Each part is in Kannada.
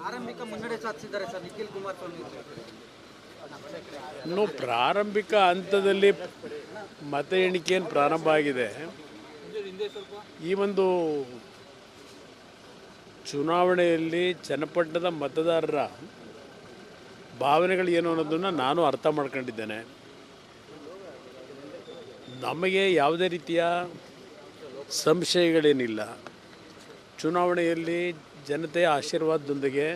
ಆರಂಭಿಕ ಮುನ್ನಡೆ ಸಾಧಿಸಿದ್ದಾರೆ ಸರ್ ನಿಖಿಲ್ ಕುಮಾರಸ್ವಾಮಿ. ಇನ್ನು ಪ್ರಾರಂಭಿಕ ಹಂತದಲ್ಲಿ ಮತ ಎಣಿಕೆಯನ್ನು ಪ್ರಾರಂಭ ಆಗಿದೆ. ಈ ಒಂದು ಚುನಾವಣೆಯಲ್ಲಿ ಚನ್ನಪಟ್ಟಣದ ಮತದಾರರ ಭಾವನೆಗಳು ಏನು ಅನ್ನೋದನ್ನು ನಾನು ಅರ್ಥ ಮಾಡ್ಕೊಂಡಿದ್ದೇನೆ. ನಮಗೆ ಯಾವುದೇ ರೀತಿಯ ಸಂಶಯಗಳೇನಿಲ್ಲ. ಚುನಾವಣೆಯಲ್ಲಿ ಜನತೆಯ ಆಶೀರ್ವಾದದೊಂದಿಗೆ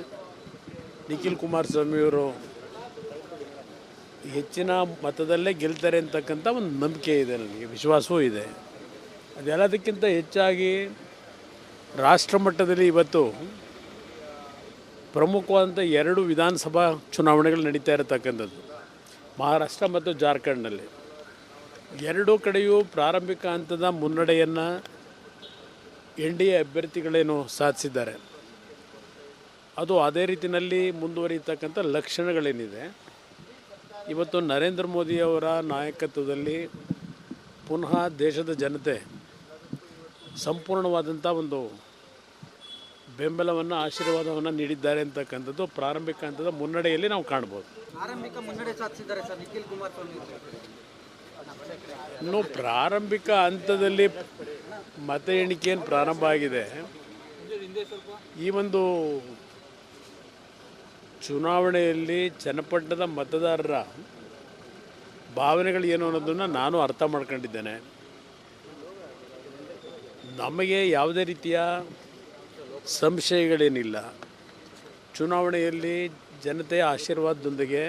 ನಿಖಿಲ್ ಕುಮಾರಸ್ವಾಮಿಯವರು ಹೆಚ್ಚಿನ ಮತದಲ್ಲೇ ಗೆಲ್ತಾರೆ ಅಂತಕ್ಕಂಥ ಒಂದು ನಂಬಿಕೆ ಇದೆ, ನನಗೆ ವಿಶ್ವಾಸವೂ ಇದೆ. ಅದೆಲ್ಲದಕ್ಕಿಂತ ಹೆಚ್ಚಾಗಿ ರಾಷ್ಟ್ರ ಮಟ್ಟದಲ್ಲಿ ಇವತ್ತು ಪ್ರಮುಖವಾದಂಥ 2 ವಿಧಾನಸಭಾ ಚುನಾವಣೆಗಳು ನಡೀತಾ ಇರತಕ್ಕಂಥದ್ದು ಮಹಾರಾಷ್ಟ್ರ ಮತ್ತು ಜಾರ್ಖಂಡ್ನಲ್ಲಿ. 2 ಕಡೆಯೂ ಪ್ರಾರಂಭಿಕ ಹಂತದ ಮುನ್ನಡೆಯನ್ನು NDA ಅಭ್ಯರ್ಥಿಗಳೇನು ಸಾಧಿಸಿದ್ದಾರೆ, ಅದು ಅದೇ ರೀತಿಯಲ್ಲಿ ಮುಂದುವರಿಯತಕ್ಕಂಥ ಲಕ್ಷಣಗಳೇನಿದೆ. ಇವತ್ತು ನರೇಂದ್ರ ಮೋದಿಯವರ ನಾಯಕತ್ವದಲ್ಲಿ ಪುನಃ ದೇಶದ ಜನತೆ ಸಂಪೂರ್ಣವಾದಂಥ ಒಂದು ಬೆಂಬಲವನ್ನು ಆಶೀರ್ವಾದವನ್ನು ನೀಡಿದ್ದಾರೆ ಅಂತಕ್ಕಂಥದ್ದು ಪ್ರಾರಂಭಿಕ ಹಂತದ ಮುನ್ನಡೆಯಲ್ಲಿ ನಾವು ಕಾಣ್ಬೋದು. ಆರಂಭಿಕ ಮುನ್ನಡೆ ಸಾಧಿಸಿದ್ದಾರೆ ಸರ್ ನಿಖಿಲ್ ಕುಮಾರಸ್ವಾಮಿ. ಇನ್ನು ಪ್ರಾರಂಭಿಕ ಹಂತದಲ್ಲಿ ಮತ ಎಣಿಕೆಯನ್ನು ಪ್ರಾರಂಭ ಆಗಿದೆ. ಈ ಒಂದು ಚುನಾವಣೆಯಲ್ಲಿ ಚನ್ನಪಟ್ಟಣದ ಮತದಾರರ ಭಾವನೆಗಳು ಏನು ಅನ್ನೋದನ್ನು ನಾನು ಅರ್ಥ ಮಾಡ್ಕೊಂಡಿದ್ದೇನೆ. ನಮಗೆ ಯಾವುದೇ ರೀತಿಯ ಸಂಶಯಗಳೇನಿಲ್ಲ. ಚುನಾವಣೆಯಲ್ಲಿ ಜನತೆಯ ಆಶೀರ್ವಾದದೊಂದಿಗೆ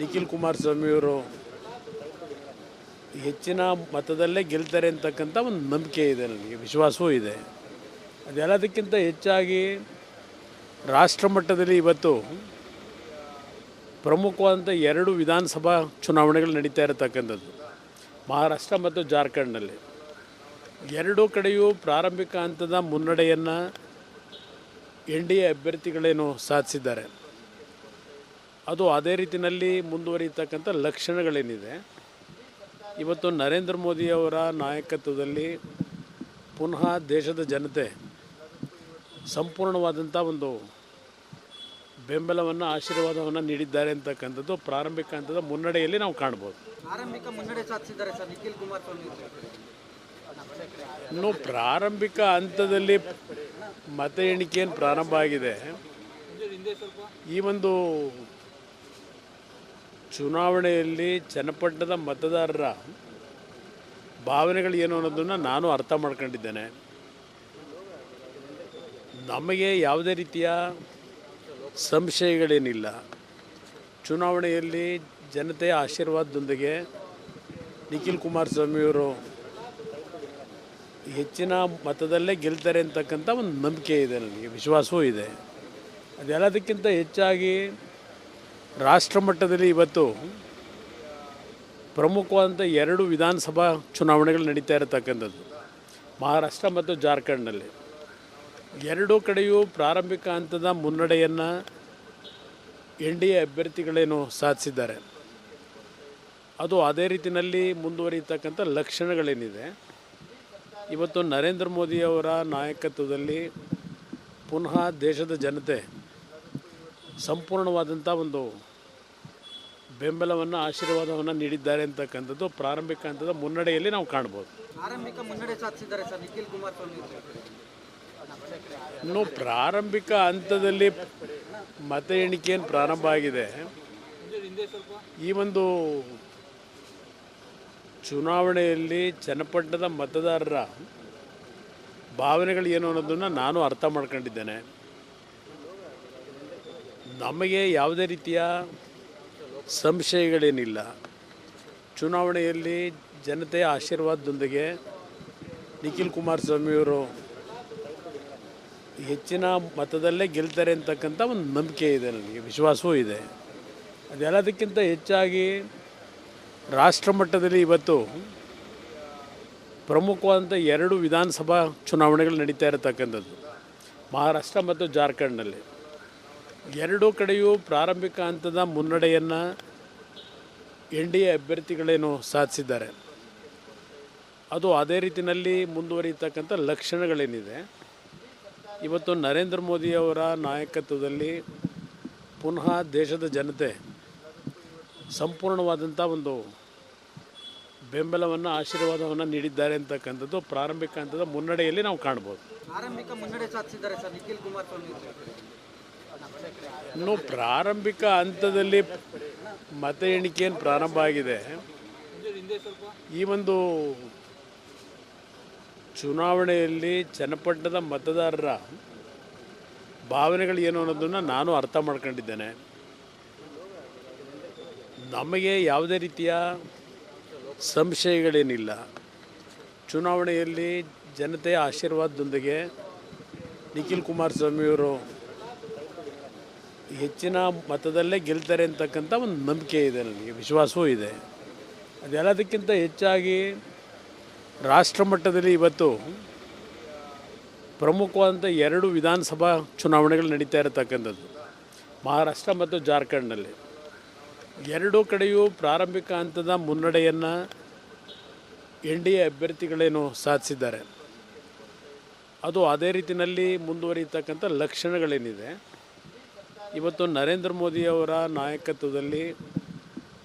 ನಿಖಿಲ್ ಕುಮಾರಸ್ವಾಮಿಯವರು ಹೆಚ್ಚಿನ ಮತದಲ್ಲೇ ಗೆಲ್ತಾರೆ ಅಂತಕ್ಕಂಥ ಒಂದು ನಂಬಿಕೆ ಇದೆ, ನನಗೆ ವಿಶ್ವಾಸವೂ ಇದೆ. ಅದೆಲ್ಲದಕ್ಕಿಂತ ಹೆಚ್ಚಾಗಿ ರಾಷ್ಟ್ರ ಮಟ್ಟದಲ್ಲಿ ಇವತ್ತು ಪ್ರಮುಖವಾದಂಥ 2 ವಿಧಾನಸಭಾ ಚುನಾವಣೆಗಳು ನಡೀತಾ ಇರತಕ್ಕಂಥದ್ದು ಮಹಾರಾಷ್ಟ್ರ ಮತ್ತು ಜಾರ್ಖಂಡ್ನಲ್ಲಿ. 2 ಕಡೆಯೂ ಪ್ರಾರಂಭಿಕ ಹಂತದ ಮುನ್ನಡೆಯನ್ನು NDA ಅಭ್ಯರ್ಥಿಗಳೇನು ಸಾಧಿಸಿದ್ದಾರೆ, ಅದು ಅದೇ ರೀತಿಯಲ್ಲಿ ಮುಂದುವರಿಯತಕ್ಕಂಥ ಲಕ್ಷಣಗಳೇನಿದೆ. ಇವತ್ತು ನರೇಂದ್ರ ಮೋದಿಯವರ ನಾಯಕತ್ವದಲ್ಲಿ ಪುನಃ ದೇಶದ ಜನತೆ ಸಂಪೂರ್ಣವಾದಂಥ ಒಂದು ಬೆಂಬಲವನ್ನು ಆಶೀರ್ವಾದವನ್ನು ನೀಡಿದ್ದಾರೆ ಅಂತಕ್ಕಂಥದ್ದು ಪ್ರಾರಂಭಿಕ ಹಂತದ ಮುನ್ನಡೆಯಲ್ಲಿ ನಾವು ಕಾಣ್ಬೋದು. ಆರಂಭಿಕ ಮುನ್ನಡೆ ಸಾಧಿಸಿದ್ದಾರೆ ಸರ್ ನಿಖಿಲ್ ಕುಮಾರಸ್ವಾಮಿ. ಇನ್ನು ಪ್ರಾರಂಭಿಕ ಹಂತದಲ್ಲಿ ಮತ ಎಣಿಕೆಯನ್ನು ಪ್ರಾರಂಭ ಆಗಿದೆ. ಈ ಒಂದು ಚುನಾವಣೆಯಲ್ಲಿ ಚನ್ನಪಟ್ಟಣದ ಮತದಾರರ ಭಾವನೆಗಳು ಏನು ಅನ್ನೋದನ್ನು ನಾನು ಅರ್ಥ ಮಾಡ್ಕೊಂಡಿದ್ದೇನೆ. ನಮಗೆ ಯಾವುದೇ ರೀತಿಯ ಸಂಶಯಗಳೇನಿಲ್ಲ. ಚುನಾವಣೆಯಲ್ಲಿ ಜನತೆಯ ಆಶೀರ್ವಾದದೊಂದಿಗೆ ನಿಖಿಲ್ ಕುಮಾರಸ್ವಾಮಿಯವರು ಹೆಚ್ಚಿನ ಮತದಲ್ಲೇ ಗೆಲ್ತಾರೆ ಅಂತಕ್ಕಂಥ ಒಂದು ನಂಬಿಕೆ ಇದೆ, ನನಗೆ ವಿಶ್ವಾಸವೂ ಇದೆ. ಅದೆಲ್ಲದಕ್ಕಿಂತ ಹೆಚ್ಚಾಗಿ ರಾಷ್ಟ್ರ ಮಟ್ಟದಲ್ಲಿ ಇವತ್ತು ಪ್ರಮುಖವಾದಂಥ 2 ವಿಧಾನಸಭಾ ಚುನಾವಣೆಗಳು ನಡೀತಾ ಇರತಕ್ಕಂಥದ್ದು ಮಹಾರಾಷ್ಟ್ರ ಮತ್ತು ಜಾರ್ಖಂಡ್ನಲ್ಲಿ. 2 ಕಡೆಯೂ ಪ್ರಾರಂಭಿಕ ಹಂತದ ಮುನ್ನಡೆಯನ್ನು NDA ಅಭ್ಯರ್ಥಿಗಳೇನು ಸಾಧಿಸಿದ್ದಾರೆ, ಅದು ಅದೇ ರೀತಿಯಲ್ಲಿ ಮುಂದುವರಿಯತಕ್ಕಂಥ ಲಕ್ಷಣಗಳೇನಿದೆ. ಇವತ್ತು ನರೇಂದ್ರ ಮೋದಿಯವರ ನಾಯಕತ್ವದಲ್ಲಿ ಪುನಃ ದೇಶದ ಜನತೆ ಸಂಪೂರ್ಣವಾದಂಥ ಒಂದು ಬೆಂಬಲವನ್ನು ಆಶೀರ್ವಾದವನ್ನು ನೀಡಿದ್ದಾರೆ ಅಂತಕ್ಕಂಥದ್ದು ಪ್ರಾರಂಭಿಕ ಹಂತದ ಮುನ್ನಡೆಯಲ್ಲಿ ನಾವು ಕಾಣ್ಬೋದು. ಆರಂಭಿಕ ಮುನ್ನಡೆ ಸಾಧಿಸಿದ್ದಾರೆ ಸರ್ ನಿಖಿಲ್ ಕುಮಾರಸ್ವಾಮಿ. ಇನ್ನು ಪ್ರಾರಂಭಿಕ ಹಂತದಲ್ಲಿ ಮತ ಎಣಿಕೆಯನ್ನು ಪ್ರಾರಂಭ ಆಗಿದೆ. ಈ ಒಂದು ಚುನಾವಣೆಯಲ್ಲಿ ಚನ್ನಪಟ್ಟಣದ ಮತದಾರರ ಭಾವನೆಗಳು ಏನು ಅನ್ನೋದನ್ನು ನಾನು ಅರ್ಥ ಮಾಡ್ಕೊಂಡಿದ್ದೇನೆ. ನಮಗೆ ಯಾವುದೇ ರೀತಿಯ ಸಂಶಯಗಳೇನಿಲ್ಲ. ಚುನಾವಣೆಯಲ್ಲಿ ಜನತೆಯ ಆಶೀರ್ವಾದದೊಂದಿಗೆ ನಿಖಿಲ್ ಕುಮಾರಸ್ವಾಮಿಯವರು ಹೆಚ್ಚಿನ ಮತದಲ್ಲೇ ಗೆಲ್ತಾರೆ ಅಂತಕ್ಕಂಥ ಒಂದು ನಂಬಿಕೆ ಇದೆ, ನನಗೆ ವಿಶ್ವಾಸವೂ ಇದೆ. ಅದೆಲ್ಲದಕ್ಕಿಂತ ಹೆಚ್ಚಾಗಿ ರಾಷ್ಟ್ರ ಮಟ್ಟದಲ್ಲಿ ಇವತ್ತು ಪ್ರಮುಖವಾದಂಥ 2 ವಿಧಾನಸಭಾ ಚುನಾವಣೆಗಳು ನಡೀತಾ ಇರತಕ್ಕಂಥದ್ದು ಮಹಾರಾಷ್ಟ್ರ ಮತ್ತು ಜಾರ್ಖಂಡ್ನಲ್ಲಿ. 2 ಕಡೆಯೂ ಪ್ರಾರಂಭಿಕ ಹಂತದ ಮುನ್ನಡೆಯನ್ನು NDA ಅಭ್ಯರ್ಥಿಗಳೇನು ಸಾಧಿಸಿದ್ದಾರೆ, ಅದು ಅದೇ ರೀತಿಯಲ್ಲಿ ಮುಂದುವರಿಯತಕ್ಕಂಥ ಲಕ್ಷಣಗಳೇನಿದೆ. ಇವತ್ತು ನರೇಂದ್ರ ಮೋದಿಯವರ ನಾಯಕತ್ವದಲ್ಲಿ ಪುನಃ ದೇಶದ ಜನತೆ ಸಂಪೂರ್ಣವಾದಂಥ ಒಂದು ಬೆಂಬಲವನ್ನು ಆಶೀರ್ವಾದವನ್ನು ನೀಡಿದ್ದಾರೆ ಅಂತಕ್ಕಂಥದ್ದು ಪ್ರಾರಂಭಿಕ ಹಂತದ ಮುನ್ನಡೆಯಲ್ಲಿ ನಾವು ಕಾಣ್ಬೋದು. ಆರಂಭಿಕ ಮುನ್ನಡೆ ಸಾಧಿಸಿದ್ದಾರೆ ಸರ್ ನಿಖಿಲ್ ಕುಮಾರಸ್ವಾಮಿ ಅವರು. ಇನ್ನು ಪ್ರಾರಂಭಿಕ ಹಂತದಲ್ಲಿ ಮತ ಎಣಿಕೆಯನ್ನು ಪ್ರಾರಂಭ ಆಗಿದೆ. ಈ ಒಂದು ಚುನಾವಣೆಯಲ್ಲಿ ಚನ್ನಪಟ್ಟಣದ ಮತದಾರರ ಭಾವನೆಗಳು ಏನು ಅನ್ನೋದನ್ನು ನಾನು ಅರ್ಥ ಮಾಡ್ಕೊಂಡಿದ್ದೇನೆ. ನಮಗೆ ಯಾವುದೇ ರೀತಿಯ ಸಂಶಯಗಳೇನಿಲ್ಲ. ಚುನಾವಣೆಯಲ್ಲಿ ಜನತೆಯ ಆಶೀರ್ವಾದದೊಂದಿಗೆ ನಿಖಿಲ್ ಕುಮಾರಸ್ವಾಮಿಯವರು ಹೆಚ್ಚಿನ ಮತದಲ್ಲೇ ಗೆಲ್ತಾರೆ ಅಂತಕ್ಕಂಥ ಒಂದು ನಂಬಿಕೆ ಇದೆ, ನನಗೆ ವಿಶ್ವಾಸವೂ ಇದೆ. ಅದೆಲ್ಲದಕ್ಕಿಂತ ಹೆಚ್ಚಾಗಿ ರಾಷ್ಟ್ರ ಮಟ್ಟದಲ್ಲಿ ಇವತ್ತು ಪ್ರಮುಖವಾದಂಥ 2 ವಿಧಾನಸಭಾ ಚುನಾವಣೆಗಳು ನಡೀತಾ ಇರತಕ್ಕಂಥದ್ದು ಮಹಾರಾಷ್ಟ್ರ ಮತ್ತು ಜಾರ್ಖಂಡ್ನಲ್ಲಿ. 2 ಕಡೆಯೂ ಪ್ರಾರಂಭಿಕ ಹಂತದ ಮುನ್ನಡೆಯನ್ನು NDA ಅಭ್ಯರ್ಥಿಗಳೇನು ಸಾಧಿಸಿದ್ದಾರೆ, ಅದು ಅದೇ ರೀತಿಯಲ್ಲಿ ಮುಂದುವರಿಯತಕ್ಕಂಥ ಲಕ್ಷಣಗಳೇನಿದೆ. ಇವತ್ತು ನರೇಂದ್ರ ಮೋದಿಯವರ ನಾಯಕತ್ವದಲ್ಲಿ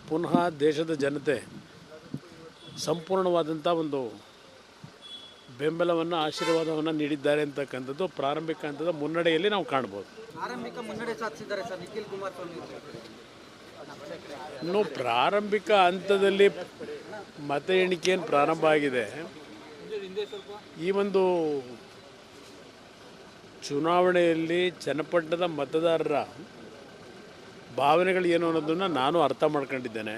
ಪುನಃ ದೇಶದ ಜನತೆ ಸಂಪೂರ್ಣವಾದಂಥ ಒಂದು ಬೆಂಬಲವನ್ನು ಆಶೀರ್ವಾದವನ್ನು ನೀಡಿದ್ದಾರೆ ಅಂತಕ್ಕಂಥದ್ದು ಪ್ರಾರಂಭಿಕ ಹಂತದ ಮುನ್ನಡೆಯಲ್ಲಿ ನಾವು ಕಾಣ್ಬೋದು. ಆರಂಭಿಕ ಮುನ್ನಡೆ ಸಾಧಿಸಿದ್ದಾರೆ ಸರ್ ನಿಖಿಲ್ ಕುಮಾರಸ್ವಾಮಿ ಅವರು. ಇನ್ನು ಪ್ರಾರಂಭಿಕ ಹಂತದಲ್ಲಿ ಮತ ಎಣಿಕೆಯನ್ನು ಪ್ರಾರಂಭ ಆಗಿದೆ. ಈ ಒಂದು ಚುನಾವಣೆಯಲ್ಲಿ ಚನ್ನಪಟ್ಟಣದ ಮತದಾರರ ಭಾವನೆಗಳು ಏನು ಅನ್ನೋದನ್ನು ನಾನು ಅರ್ಥ ಮಾಡ್ಕೊಂಡಿದ್ದೇನೆ.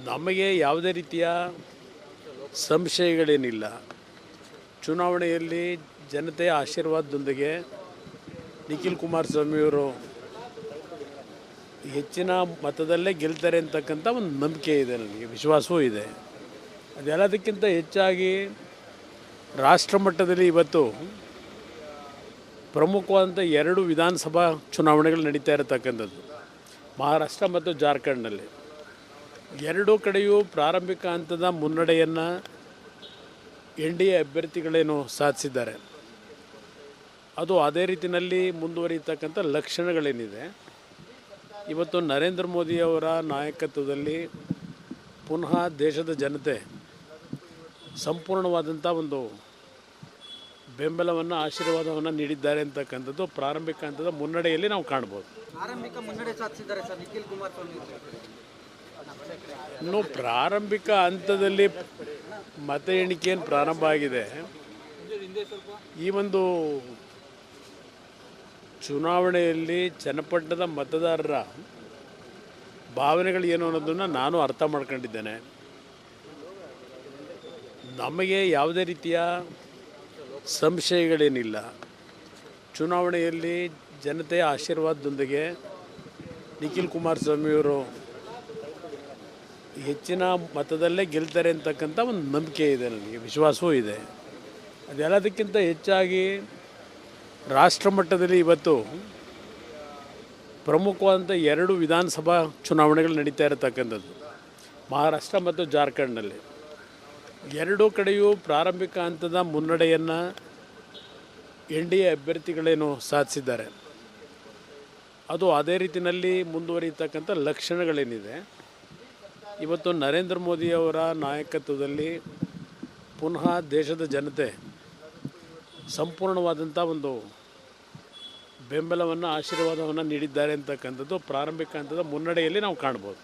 ನಮಗೆ ಯಾವುದೇ ರೀತಿಯ ಸಂಶಯಗಳೇನಿಲ್ಲ. ಚುನಾವಣೆಯಲ್ಲಿ ಜನತೆಯ ಆಶೀರ್ವಾದದೊಂದಿಗೆ ನಿಖಿಲ್ ಕುಮಾರಸ್ವಾಮಿಯವರು ಹೆಚ್ಚಿನ ಮತದಲ್ಲೇ ಗೆಲ್ತಾರೆ ಅಂತಕ್ಕಂಥ ಒಂದು ನಂಬಿಕೆ ಇದೆ, ನನಗೆ ವಿಶ್ವಾಸವೂ ಇದೆ. ಅದೆಲ್ಲದಕ್ಕಿಂತ ಹೆಚ್ಚಾಗಿ ರಾಷ್ಟ್ರ ಮಟ್ಟದಲ್ಲಿ ಇವತ್ತು ಪ್ರಮುಖವಾದಂಥ 2 ವಿಧಾನಸಭಾ ಚುನಾವಣೆಗಳು ನಡೀತಾ ಇರತಕ್ಕಂಥದ್ದು ಮಹಾರಾಷ್ಟ್ರ ಮತ್ತು ಜಾರ್ಖಂಡ್ನಲ್ಲಿ. 2 ಕಡೆಯೂ ಪ್ರಾರಂಭಿಕ ಹಂತದ ಮುನ್ನಡೆಯನ್ನು NDA ಅಭ್ಯರ್ಥಿಗಳೇನು ಸಾಧಿಸಿದ್ದಾರೆ, ಅದು ಅದೇ ರೀತಿಯಲ್ಲಿ ಮುಂದುವರಿಯತಕ್ಕಂಥ ಲಕ್ಷಣಗಳೇನಿದೆ. ಇವತ್ತು ನರೇಂದ್ರ ಮೋದಿಯವರ ನಾಯಕತ್ವದಲ್ಲಿ ಪುನಃ ದೇಶದ ಜನತೆ ಸಂಪೂರ್ಣವಾದಂಥ ಒಂದು ಬೆಂಬಲವನ್ನು ಆಶೀರ್ವಾದವನ್ನು ನೀಡಿದ್ದಾರೆ ಅಂತಕ್ಕಂಥದ್ದು ಪ್ರಾರಂಭಿಕ ಹಂತದ ಮುನ್ನಡೆಯಲ್ಲಿ ನಾವು ಕಾಣ್ಬೋದು. ಆರಂಭಿಕ ಮುನ್ನಡೆ ಸಾಧಿಸಿದ್ದಾರೆ ಸರ್ ನಿಖಿಲ್ ಕುಮಾರಸ್ವಾಮಿ ಅವರು. ಇನ್ನು ಪ್ರಾರಂಭಿಕ ಹಂತದಲ್ಲಿ ಮತ ಎಣಿಕೆಯನ್ನು ಪ್ರಾರಂಭ ಆಗಿದೆ. ಈ ಒಂದು ಚುನಾವಣೆಯಲ್ಲಿ ಚನ್ನಪಟ್ಟಣದ ಮತದಾರರ ಭಾವನೆಗಳು ಏನು ಅನ್ನೋದನ್ನು ನಾನು ಅರ್ಥ ಮಾಡ್ಕೊಂಡಿದ್ದೇನೆ. ನಮಗೆ ಯಾವುದೇ ರೀತಿಯ ಸಂಶಯಗಳೇನಿಲ್ಲ. ಚುನಾವಣೆಯಲ್ಲಿ ಜನತೆಯ ಆಶೀರ್ವಾದದೊಂದಿಗೆ ನಿಖಿಲ್ ಕುಮಾರಸ್ವಾಮಿಯವರು ಹೆಚ್ಚಿನ ಮತದಲ್ಲೇ ಗೆಲ್ತಾರೆ ಅಂತಕ್ಕಂಥ ಒಂದು ನಂಬಿಕೆ ಇದೆ, ನನಗೆ ವಿಶ್ವಾಸವೂ ಇದೆ. ಅದೆಲ್ಲದಕ್ಕಿಂತ ಹೆಚ್ಚಾಗಿ ರಾಷ್ಟ್ರ ಮಟ್ಟದಲ್ಲಿ ಇವತ್ತು ಪ್ರಮುಖವಾದಂಥ 2 ವಿಧಾನಸಭಾ ಚುನಾವಣೆಗಳು ನಡೀತಾ ಇರತಕ್ಕಂಥದ್ದು ಮಹಾರಾಷ್ಟ್ರ ಮತ್ತು ಜಾರ್ಖಂಡ್ನಲ್ಲಿ. 2 ಕಡೆಯೂ ಪ್ರಾರಂಭಿಕ ಹಂತದ ಮುನ್ನಡೆಯನ್ನು NDA ಅಭ್ಯರ್ಥಿಗಳೇನು ಸಾಧಿಸಿದ್ದಾರೆ, ಅದು ಅದೇ ರೀತಿಯಲ್ಲಿ ಮುಂದುವರಿಯತಕ್ಕಂಥ ಲಕ್ಷಣಗಳೇನಿದೆ. ಇವತ್ತು ನರೇಂದ್ರ ಮೋದಿಯವರ ನಾಯಕತ್ವದಲ್ಲಿ ಪುನಃ ದೇಶದ ಜನತೆ ಸಂಪೂರ್ಣವಾದಂಥ ಒಂದು ಬೆಂಬಲವನ್ನು ಆಶೀರ್ವಾದವನ್ನು ನೀಡಿದ್ದಾರೆ ಅಂತಕ್ಕಂಥದ್ದು ಪ್ರಾರಂಭಿಕ ಹಂತದ ಮುನ್ನಡೆಯಲ್ಲಿ ನಾವು ಕಾಣ್ಬೋದು.